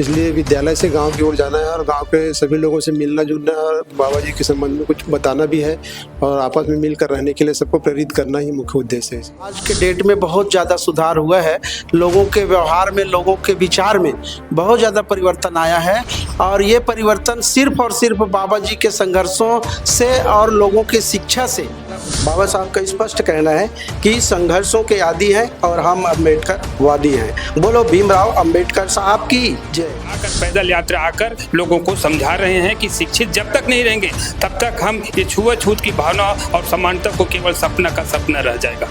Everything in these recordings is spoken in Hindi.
इसलिए विद्यालय से गांव की ओर जाना है और गांव के सभी लोगों से मिलना जुलना है और बाबा जी के संबंध में कुछ बताना भी है और आपस में मिलकर रहने के लिए सबको प्रेरित करना ही मुख्य उद्देश्य है। आज के डेट में बहुत ज़्यादा सुधार हुआ है, लोगों के व्यवहार में, लोगों के विचार में बहुत ज़्यादा परिवर्तन आया है और ये परिवर्तन सिर्फ और सिर्फ बाबा जी के संघर्षों से और लोगों की शिक्षा से। बाबा साहब का स्पष्ट कहना है कि संघर्षों के आदी हैं और हम अम्बेडकर वादी हैं। बोलो भीमराव अम्बेडकर साहब की जय। पैदल यात्रा आकर लोगों को समझा रहे हैं कि शिक्षित जब तक नहीं रहेंगे तब तक हम ये छुआछूत की भावना और समानता को केवल सपना का सपना रह जाएगा।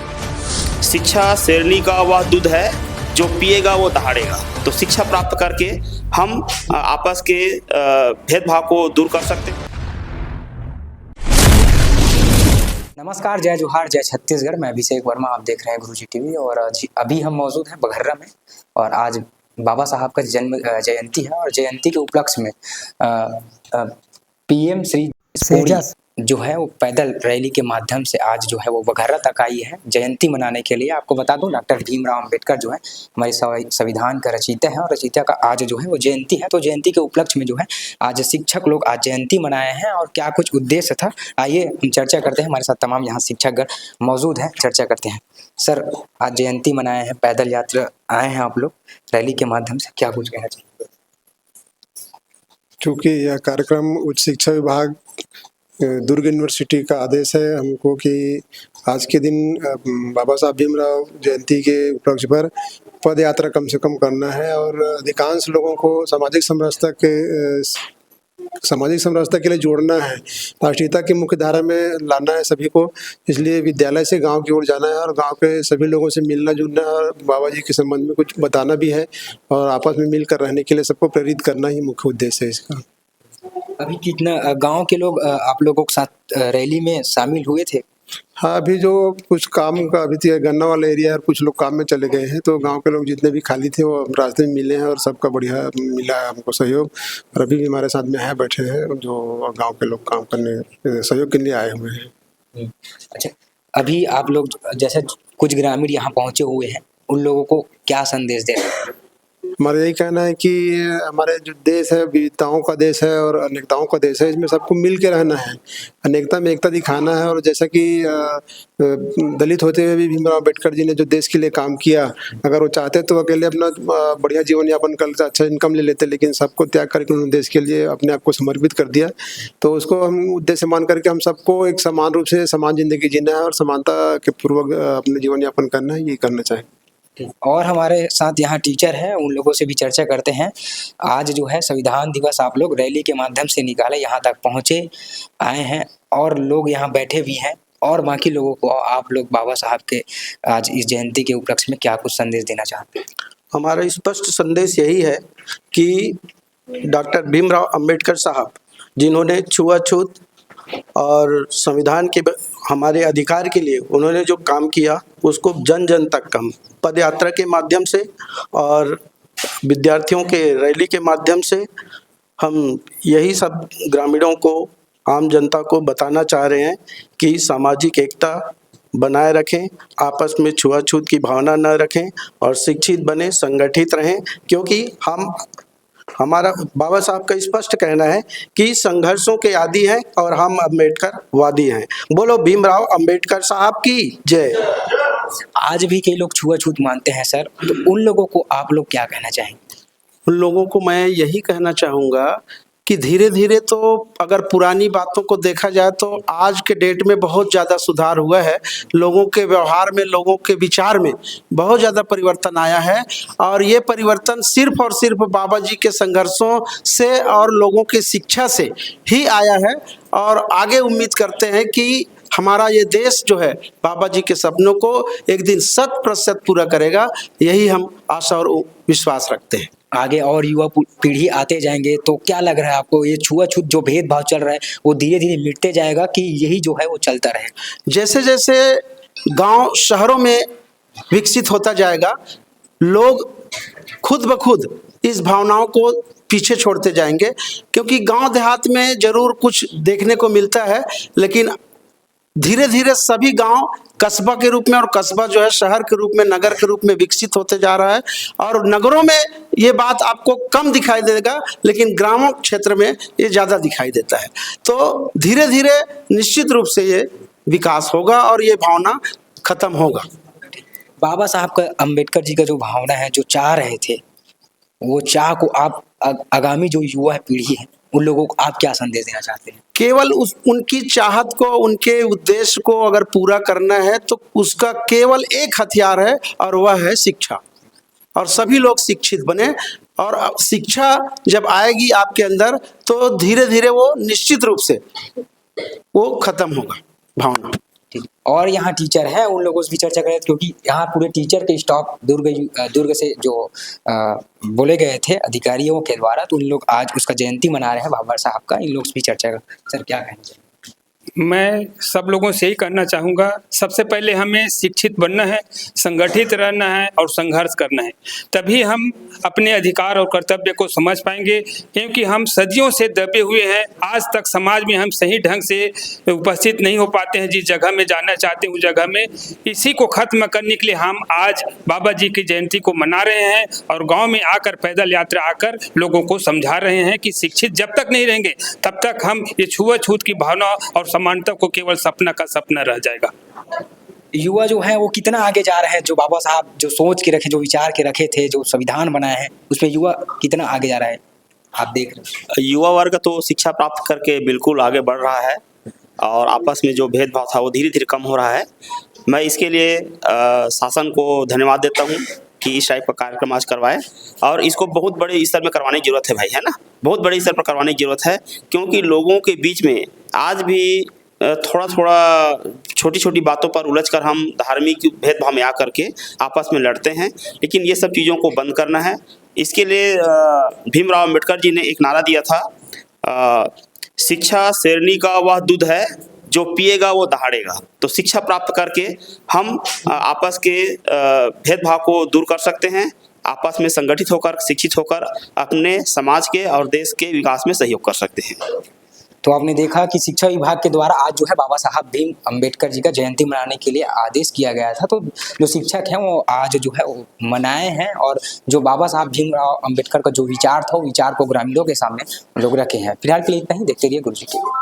शिक्षा शेरनी का वह दूध है जो पिएगा वो दहाड़ेगा। तो शिक्षा प्राप्त करके हम आपस के भेदभाव को दूर कर सकते हैं। नमस्कार, जय जोहार, जय छत्तीसगढ़। मैं अभिषेक वर्मा, आप देख रहे हैं गुरुजी टीवी। और अभी हम मौजूद हैं बघर्रा में और आज बाबा साहब का जन्म जयंती है और जयंती के उपलक्ष्य में पीएम श्री सेजस जो है वो पैदल रैली के माध्यम से आज जो है वो बघर्रा तक आई है जयंती मनाने के लिए। आपको बता दूं, डॉक्टर भीमराव अम्बेडकर जो है हमारे संविधान का रचयिता है और रचयिता का आज जो है वो जयंती है। तो जयंती के उपलक्ष्य में जो है आज शिक्षक लोग आज जयंती मनाए हैं और क्या कुछ उद्देश्य था, आइए हम चर्चा करते हैं। हमारे साथ तमाम यहाँ शिक्षकगण मौजूद हैं, चर्चा करते हैं। सर, आज जयंती मनाए हैं, पैदल यात्रा आए हैं आप लोग रैली के माध्यम से, क्या कुछ कहना चाहिए? चूँकि यह कार्यक्रम उच्च शिक्षा विभाग दुर्ग यूनिवर्सिटी का आदेश है हमको कि आज के दिन बाबा साहब भीमराव जयंती के उपलक्ष्य पर पद यात्रा कम से कम करना है और अधिकांश लोगों को सामाजिक समरसता के लिए जोड़ना है, राष्ट्रीयता की मुख्य धारा में लाना है सभी को। इसलिए विद्यालय से गांव की ओर जाना है और गांव के सभी लोगों से मिलना जुलना है और बाबा जी के संबंध में कुछ बताना भी है और आपस में मिलकर रहने के लिए सबको प्रेरित करना ही मुख्य उद्देश्य है इसका। अभी कितना गांव के लोग आप लोगों के साथ रैली में शामिल हुए थे? हाँ, अभी जो कुछ काम का अभी तो गन्ना वाला एरिया है और कुछ लोग काम में चले गए हैं, तो गांव के लोग जितने भी खाली थे वो रास्ते में मिले हैं और सबका बढ़िया मिला है हमको सहयोग। और अभी भी हमारे साथ में है बैठे हैं जो गांव के लोग काम करने सहयोग के लिए आए हुए हैं। अच्छा, अभी आप लोग जैसे कुछ ग्रामीण यहाँ पहुँचे हुए हैं, उन लोगों को क्या संदेश दे रहे हैं? हमारा यही कहना है कि हमारे जो देश है विविधताओं का देश है और अनेकताओं का देश है, इसमें सबको मिल के रहना है, अनेकता में एकता दिखाना है। और जैसा कि दलित होते हुए भी भीमराव अम्बेडकर जी ने जो देश के लिए काम किया, अगर वो चाहते तो अकेले अपना बढ़िया जीवन यापन कर अच्छा इनकम ले लेते, लेकिन सबको त्याग करके उन्होंने देश के लिए अपने आप को समर्पित कर दिया। तो उसको हम उद्देश्य मान करके हम सबको एक समान रूप से समान जिंदगी जीना है और समानता के पूर्वक अपने जीवन यापन करना है, ये करना चाहिए। और हमारे साथ यहाँ टीचर हैं, उन लोगों से भी चर्चा करते हैं। आज जो है संविधान दिवस आप लोग रैली के माध्यम से निकाले, यहाँ तक पहुँचे आए हैं और लोग यहाँ बैठे भी हैं। और बाकी लोगों को आप लोग बाबा साहब के आज इस जयंती के उपलक्ष्य में क्या कुछ संदेश देना चाहते हैं? हमारा स्पष्ट संदेश यही है कि डॉक्टर भीमराव अम्बेडकर साहब जिन्होंने छुआछूत और संविधान के हमारे अधिकार के लिए उन्होंने जो काम किया उसको जन जन तक हम पद यात्रा के माध्यम से और विद्यार्थियों के रैली के माध्यम से हम यही सब ग्रामीणों को, आम जनता को बताना चाह रहे हैं कि सामाजिक एकता बनाए रखें, आपस में छुआछूत की भावना न रखें और शिक्षित बने, संगठित रहें। क्योंकि हमारा बाबा साहब का स्पष्ट कहना है कि संघर्षों के आदी हैं और हम अम्बेडकर वादी हैं। बोलो भीमराव अम्बेडकर साहब की जय। आज भी कई लोग छुआछूत मानते हैं सर, तो उन लोगों को आप लोग क्या कहना चाहेंगे? उन लोगों को मैं यही कहना चाहूँगा कि धीरे धीरे तो अगर पुरानी बातों को देखा जाए तो आज के डेट में बहुत ज़्यादा सुधार हुआ है, लोगों के व्यवहार में, लोगों के विचार में बहुत ज़्यादा परिवर्तन आया है और ये परिवर्तन सिर्फ और सिर्फ बाबा जी के संघर्षों से और लोगों की शिक्षा से ही आया है। और आगे उम्मीद करते हैं कि हमारा ये देश जो है बाबा जी के सपनों को एक दिन 100% पूरा करेगा, यही हम आशा और विश्वास रखते हैं। आगे और युवा पीढ़ी आते जाएंगे तो क्या लग रहा है आपको, ये छुआछूत जो भेदभाव चल रहा है वो धीरे धीरे मिटते जाएगा कि यही जो है वो चलता रहेगा? जैसे जैसे गांव शहरों में विकसित होता जाएगा, लोग खुद ब खुद इस भावनाओं को पीछे छोड़ते जाएंगे। क्योंकि गांव देहात में जरूर कुछ देखने को मिलता है, लेकिन धीरे धीरे सभी गांव कस्बा के रूप में और कस्बा जो है शहर के रूप में, नगर के रूप में विकसित होते जा रहा है। और नगरों में ये बात आपको कम दिखाई देगा, लेकिन ग्रामीण क्षेत्र में ये ज़्यादा दिखाई देता है। तो धीरे धीरे निश्चित रूप से ये विकास होगा और ये भावना खत्म होगा। बाबा साहब का, अम्बेडकर जी का जो भावना है, जो चाह रहे थे, वो चाह को आप आगामी जो युवा पीढ़ी है उन लोगों को आप क्या संदेश देना चाहते हैं? केवल उनकी चाहत को, उनके उद्देश्य को अगर पूरा करना है तो उसका केवल एक हथियार है और वह है शिक्षा। और सभी लोग शिक्षित बने, और शिक्षा जब आएगी आपके अंदर तो धीरे धीरे वो निश्चित रूप से वो खत्म होगा भावना। ठीक। और यहाँ टीचर है, उन लोगों से भी चर्चा करें, क्योंकि यहाँ पूरे टीचर के स्टॉप दुर्ग से जो बोले गए थे अधिकारियों के द्वारा, तो उन लोग आज उसका जयंती मना रहे हैं बाबा साहब का। इन लोग से भी चर्चा सर क्या कहना चाहिए? मैं सब लोगों से ही कहना चाहूँगा, सबसे पहले हमें शिक्षित बनना है, संगठित रहना है और संघर्ष करना है। तभी हम अपने अधिकार और कर्तव्य को समझ पाएंगे, क्योंकि हम सदियों से दबे हुए हैं। आज तक समाज में हम सही ढंग से उपस्थित नहीं हो पाते हैं। जिस जगह में जाना चाहते हैं उस जगह में, इसी को खत्म करने के लिए हम आज बाबा जी की जयंती को मना रहे हैं और गाँव में आकर, पैदल यात्रा आकर लोगों को समझा रहे हैं कि शिक्षित जब तक नहीं रहेंगे तब तक हम ये छुआछूत की भावना और समानता को केवल सपना का सपना रह जाएगा। युवा जो है वो कितना आगे जा रहे हैं? जो बाबा साहब जो सोच के रखे, जो विचार के रखे थे, जो संविधान बनाए हैं, उसमें युवा कितना आगे जा रहा है आप देख रहे हैं? युवा वर्ग तो शिक्षा प्राप्त करके बिल्कुल आगे बढ़ रहा है और आपस में जो भेदभाव था वो धीरे धीरे कम हो रहा है। मैं इसके लिए शासन को धन्यवाद देता हूँ कि इस टाइप का कार्यक्रम आज करवाए, और इसको बहुत बड़े स्तर में करवाने की जरूरत है भाई, है ना। बहुत बड़े स्तर पर करवाने की जरूरत है, क्योंकि लोगों के बीच में आज भी थोड़ा थोड़ा छोटी छोटी बातों पर उलझकर हम धार्मिक भेदभाव में आकर के आपस में लड़ते हैं। लेकिन ये सब चीज़ों को बंद करना है। इसके लिए भीमराव अम्बेडकर जी ने एक नारा दिया था, शिक्षा शेरनी का वह दूध है जो पिएगा वो दहाड़ेगा। तो शिक्षा प्राप्त करके हम आपस के भेदभाव को दूर कर सकते हैं, आपस में संगठित होकर, शिक्षित होकर अपने समाज के और देश के विकास में सहयोग कर सकते हैं। तो आपने देखा कि शिक्षा विभाग के द्वारा आज जो है बाबा साहब भीम अम्बेडकर जी का जयंती मनाने के लिए आदेश किया गया था। तो जो शिक्षक हैं वो आज जो है वो मनाए हैं, और जो बाबा साहब भीमराव अम्बेडकर का जो विचार था वो विचार को ग्रामीणों के सामने लोग रखे हैं। फिलहाल के लिए इतना ही। देखते रहिए गुरुजी टीवी।